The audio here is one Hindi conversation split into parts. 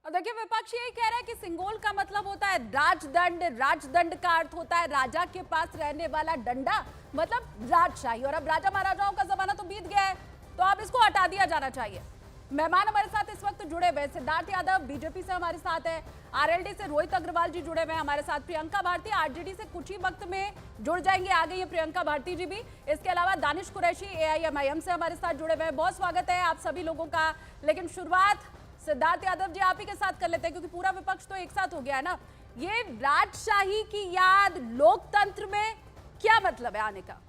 और देखिए विपक्ष यही कह रहा है कि सिंगोल का मतलब होता है राजदंड, राजदंड का अर्थ होता है राजा के पास रहने वाला डंडा, मतलब राजशाही। और अब राजा महाराजाओं का जमाना तो बीत गया है, तो अब इसको हटा दिया जाना चाहिए। मेहमान हमारे साथ इस वक्त जुड़े हुए सिद्धार्थ यादव बीजेपी से हमारे साथ है, आरएलडी से रोहित अग्रवाल जी जुड़े हुए हैं हमारे साथ, प्रियंका भारती आरजेडी से कुछ ही वक्त में जुड़ जाएंगे, आ गई है प्रियंका भारती जी भी। इसके अलावा दानिश कुरैशी एआईएमआईएम से हमारे साथ जुड़े हुए हैं। बहुत स्वागत है आप सभी लोगों का। लेकिन शुरुआत सिद्धार्थ यादव जी आप ही के साथ कर लेते हैं, क्योंकि पूरा विपक्ष तो एक साथ हो गया है ना। ये राजशाही की याद लोकतंत्र में क्या मतलब है आने का?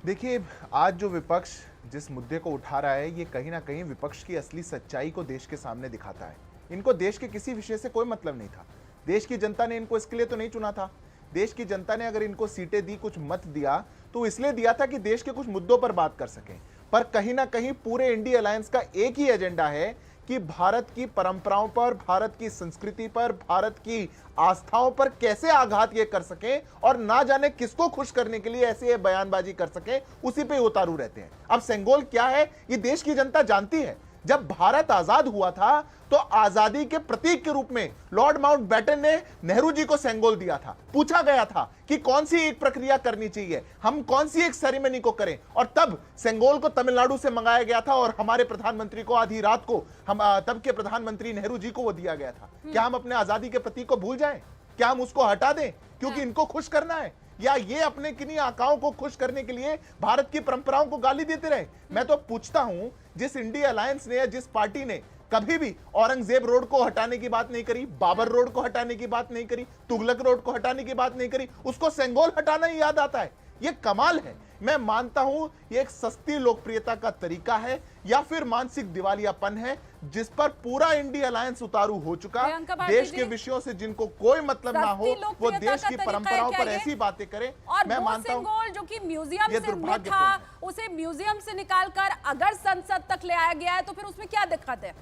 देखिए, आज जो विपक्ष जिस मुद्दे को उठा रहा है, ये कहीं ना कहीं विपक्ष की असली सच्चाई को देश के सामने दिखाता है। इनको देश के किसी विषय से कोई मतलब नहीं था। देश की जनता ने इनको इसके लिए तो नहीं चुना था। देश की जनता ने अगर इनको सीटें दी, कुछ मत दिया, तो इसलिए दिया था कि देश के कुछ मुद्दों पर बात कर सकें। पर कहीं ना कहीं पूरे इंडिया अलायंस का एक ही एजेंडा है कि भारत की परंपराओं पर, भारत की संस्कृति पर, भारत की आस्थाओं पर कैसे आघात ये कर सकें और ना जाने किसको खुश करने के लिए ऐसे ये बयानबाजी कर सकें, उसी पे उतारू रहते हैं। अब सेंगोल क्या है ये देश की जनता जानती है। जब भारत आजाद हुआ था तो आजादी के प्रतीक के रूप में लॉर्ड माउंटबेटन ने नेहरू जी को सेंगोल दिया था। पूछा गया था कि कौन सी एक प्रक्रिया करनी चाहिए, हम कौन सी एक सेरेमनी को करें, और तब सेंगोल को तमिलनाडु से मंगाया गया था और हमारे प्रधानमंत्री को आधी रात को हम तब के प्रधानमंत्री नेहरू जी को वो दिया गया था। क्या हम अपने आजादी के प्रतीक को भूल जाएं? क्या हम उसको हटा दें क्योंकि इनको खुश करना है, या ये अपने किन्हीं आकाओं को खुश करने के लिए भारत की परंपराओं को गाली देते रहे? मैं तो पूछता हूं, जिस इंडिया अलायंस ने या जिस पार्टी ने कभी भी औरंगजेब रोड को हटाने की बात नहीं करी, बाबर रोड को हटाने की बात नहीं करी, तुगलक रोड को हटाने की बात नहीं करी, उसको सेंगोल हटाना ही याद आता है। ये कमाल है। मैं मानता हूं ये एक सस्ती लोकप्रियता का तरीका है या फिर मानसिक दिवालियापन है, जिस पर पूरा इंडिया अलायंस उतारू हो चुका। देश के विषयों से जिनको कोई मतलब ना हो, वो देश की परंपराओं पर ऐसी बातें करें। और मैं मानता हूं जो कि म्यूजियम से मिट था, उसे म्यूजियम से निकालकर अगर संसद तक ले आया गया है तो फिर उसमें क्या दिक्कत है?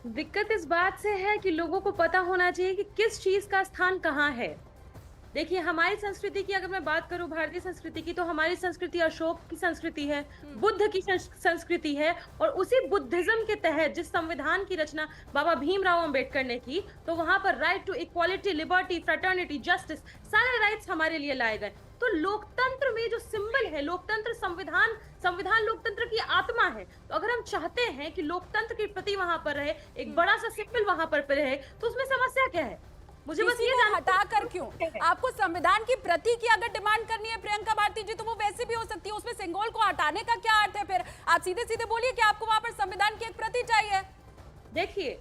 दिक्कत इस बात से है कि लोगों को पता होना चाहिए कि किस चीज का स्थान कहाँ है। देखिए, हमारी संस्कृति की अगर मैं बात करूं, भारतीय संस्कृति की, तो हमारी संस्कृति अशोक की संस्कृति है, बुद्ध की संस्कृति है, और उसी बुद्धिज्म के तहत जिस संविधान की रचना बाबा भीमराव अंबेडकर ने की, तो वहां पर right to equality, liberty, fraternity, justice, सारे राइट्स हमारे लिए लाए गए। तो लोकतंत्र में जो सिंबल है, लोकतंत्र संविधान लोकतंत्र की आत्मा है। तो अगर हम चाहते हैं कि लोकतंत्र की प्रति वहां पर रहे, एक बड़ा सा सिंबल वहां पर रहे, तो उसमें समस्या क्या है? मुझे बस ये हटा कर क्यों? आपको संविधान की प्रति की अगर डिमांड करनी है प्रियंका भारती जी, तो वो वैसे भी हो सकती है। उसमें सिंगोल को हटाने का क्या अर्थ है? फिर आप सीधे सीधे बोलिए कि आपको वहां पर संविधान की एक प्रति चाहिए। देखिए,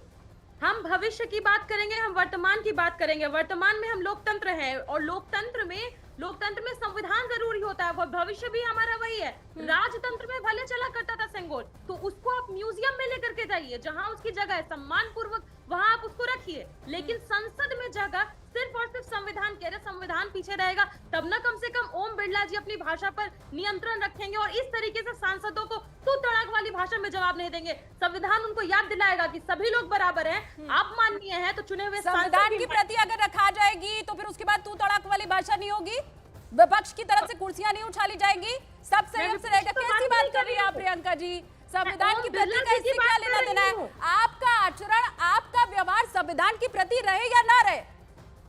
हम भविष्य की बात करेंगे, हम वर्तमान की बात करेंगे। वर्तमान में हम लोकतंत्र हैं, और लोकतंत्र में संविधान जरूरी होता है। वो भविष्य भी हमारा वही है। राजतंत्र में भले चला करता था सेंगोल, तो उसको आप म्यूजियम में लेकर के जाइए, जहां उसकी जगह है, सम्मान पूर्वक वहां आप उसको रखिए। लेकिन संसद में जगह सिर्फ और सिर्फ संविधान कह रहे, संविधान पीछे रहेगा तब ना कम से कम ओम बिरला जी अपनी भाषा पर नियंत्रण रखेंगे और इस तरीके से सांसदों को तू तड़ाक वाली भाषा में जवाब नहीं देंगे। संविधान उनको याद दिलाएगा कि सभी लोग बराबर हैं, आप माननीय हैं, तो चुने हुए संविधान की प्रति अगर रखा जाएगी तो फिर उसके बाद तू तड़ाक वाली भाषा नहीं होगी, विपक्ष की तरफ से कुर्सियां नहीं उछाली जाएंगी, सब संयम से रहेगा। कैसी बात कर रही है आप प्रियंका जी? संविधान की प्रति का इससे क्या लेना देना है? आपका आचरण, आपका व्यवहार संविधान की प्रति रहे या ना रहे,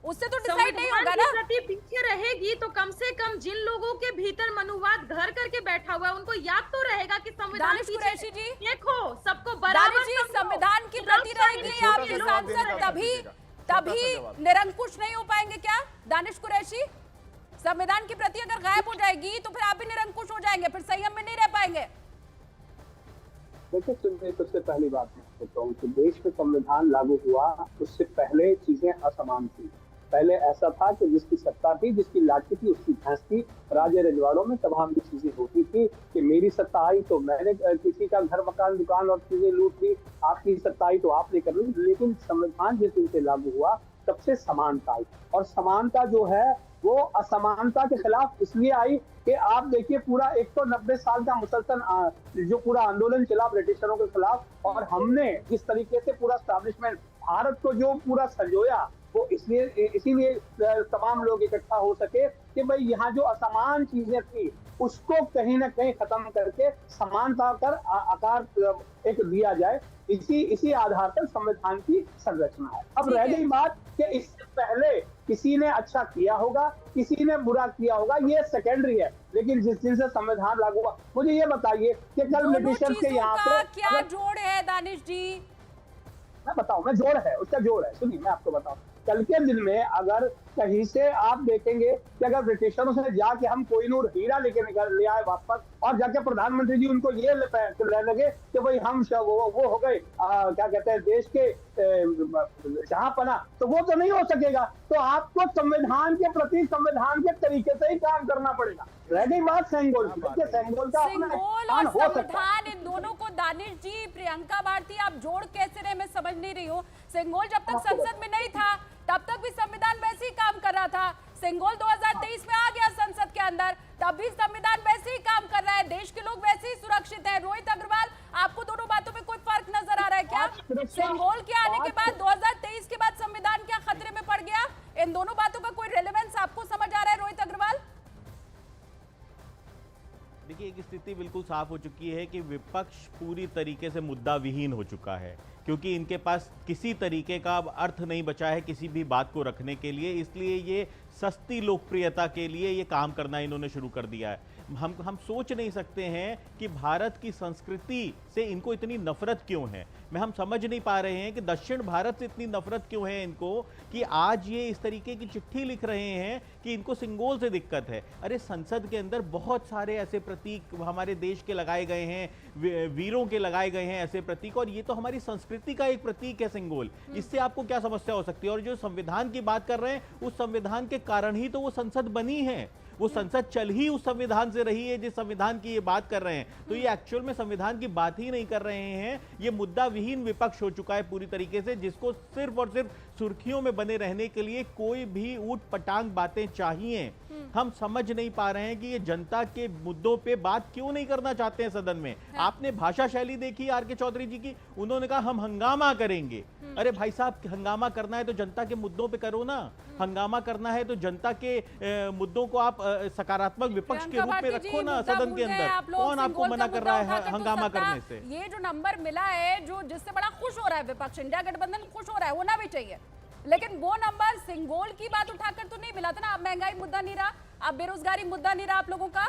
उससे तो डिसाइड नहीं होगा ना। प्रति पीछे रहेगी तो कम से कम जिन लोगों के भीतर मनुवाद घर करके बैठा हुआ है, उनको याद तो रहेगा कि संविधान पीछे देखो, सबको बराबर संविधान की प्रति रहेगी। आपके सांसद तभी निरंकुश नहीं हो पाएंगे क्या दानिश कुरैशी? संविधान की प्रति अगर गायब हो जाएगी तो फिर आप भी निरंकुश हो जाएंगे, फिर संयम में नहीं रह पाएंगे। देखिए, सबसे पहली बात मैं कहता हूँ कि देश में संविधान लागू हुआ उससे पहले चीजें असमान थी। पहले ऐसा था कि जिसकी सत्ता थी, जिसकी लाठी थी, उसकी भैंस थी। राजे रजवाड़ों में तमाम भी चीजें होती थी कि मेरी सत्ता आई तो मैंने किसी का घर मकान दुकान और चीजें लूट ली, आपकी सत्ता आई तो आपने कर ली। लेकिन संविधान जिस दिन से लागू हुआ तब से समानता आई, और समानता जो है वो असमानता के खिलाफ इसलिए आई कि आप देखिए, पूरा 190 साल का मुसलसल जो पूरा आंदोलन चला ब्रिटिशरों के खिलाफ, और हमने जिस तरीके से पूरा एस्टैब्लिशमेंट भारत को जो पूरा संजोया, वो इसीलिए तमाम लोग इकट्ठा हो सके कि भाई यहाँ जो असमान चीजें थी उसको कहीं ना कहीं खत्म करके समानता कर आकार एक दिया जाए, इसी आधार पर संविधान की संरचना है। अब ठीक रह है। गई बात कि इससे पहले किसी ने अच्छा किया होगा, किसी ने बुरा किया होगा, ये सेकेंडरी है, लेकिन जिस दिन से संविधान लागू हुआ, मुझे ये बताइए कि कल दोनों ब्रिटिशर्स के चीजों यहाँ का पे क्या जोड़ है दानिश जी? मैं बताऊं, मैं जोड़ है, उसका जोड़ है, सुनिए मैं आपको बताऊं। कल के दिन में अगर कहीं से आप देखेंगे कि अगर ब्रिटिशरों से जाके हम कोहिनूर हीरा लेके निकल ले आए वापस, और जाके प्रधानमंत्री जी उनको ये लगे कि भाई हम वो हो गए क्या कहते हैं देश के जहांपना, तो वो तो नहीं हो सकेगा। तो आपको संविधान के प्रति संविधान के तरीके से ही काम करना पड़ेगा। रह गई बात सेंगोल की, सेंगोल का अपना सिंगोल स्थान और हो सकता है। संविधान, इन दोनों को दानिश जी, प्रियंका भारती, आप जोड़ कैसे रहे मैं समझ नहीं रही हूँ। सिंगोल जब तक संसद में नहीं था तब तक भी संविधान वैसे ही काम कर रहा था। सिंगोल 2023 में आ गया संसद के अंदर, तब भी संविधान वैसे ही काम कर रहा है, देश के लोग वैसे ही सुरक्षित हैं। रोहित अग्रवाल, आपको दोनों बातों में कोई फर्क नजर आ रहा है क्या? सिंगोल के आने के बाद 2023 के बाद संविधान क्या खतरे में पड़ गया? इन दोनों बातों का कोई रेलेवेंस आपको समझ आ रहा है रोहित अग्रवाल? देखिए, एक स्थिति बिल्कुल साफ हो चुकी है कि विपक्ष पूरी तरीके से मुद्दा विहीन हो चुका है, क्योंकि इनके पास किसी तरीके का अब अर्थ नहीं बचा है किसी भी बात को रखने के लिए। इसलिए ये सस्ती लोकप्रियता के लिए ये काम करना इन्होंने शुरू कर दिया है। हम सोच नहीं सकते हैं कि भारत की संस्कृति से इनको इतनी नफरत क्यों है। हम समझ नहीं पा रहे हैं कि दक्षिण भारत से इतनी नफरत क्यों है इनको, कि आज ये इस तरीके की चिट्ठी लिख रहे हैं कि इनको सिंगोल से दिक्कत है। अरे संसद के अंदर बहुत सारे ऐसे प्रतीक हमारे देश के लगाए गए हैं, वीरों के लगाए गए हैं ऐसे प्रतीक, और ये तो हमारी संस्कृति का एक प्रतीक है सिंगोल। इससे आपको क्या समस्या हो सकती है? और जो संविधान की बात कर रहे हैं, उस संविधान के कारण ही तो वो संसद बनी है, वो संसद चल ही उस संविधान से रही है जिस संविधान की ये बात कर रहे हैं। तो ये एक्चुअल में संविधान की बात ही नहीं कर रहे हैं, ये मुद्दा विहीन विपक्ष हो चुका है पूरी तरीके से, जिसको सिर्फ और सिर्फ सुर्खियों में बने रहने के लिए कोई भी ऊट पटांग बातें चाहिए। हम समझ नहीं पा रहे हैं कि ये जनता के मुद्दों पे बात क्यों नहीं करना चाहते हैं सदन में। आपने भाषा शैली देखी आर के चौधरी जी की, उन्होंने कहा हम हंगामा करेंगे। अरे भाई साहब, हंगामा करना है तो जनता के मुद्दों पे करो ना। हंगामा करना है तो जनता के मुद्दों को आप सकारात्मक विपक्ष के रूप में रखो ना सदन के अंदर। कौन आपको मना कर रहा है हंगामा करने से? ये जो नंबर मिला है, जो जिससे बड़ा खुश हो रहा है विपक्ष, इंडिया गठबंधन खुश हो रहा है, होना भी चाहिए, लेकिन वो नंबर सिंगोल की बात उठाकर तो नहीं मिला था ना। अब महंगाई मुद्दा नहीं रहा, अब बेरोजगारी मुद्दा नहीं रहा आप लोगों का।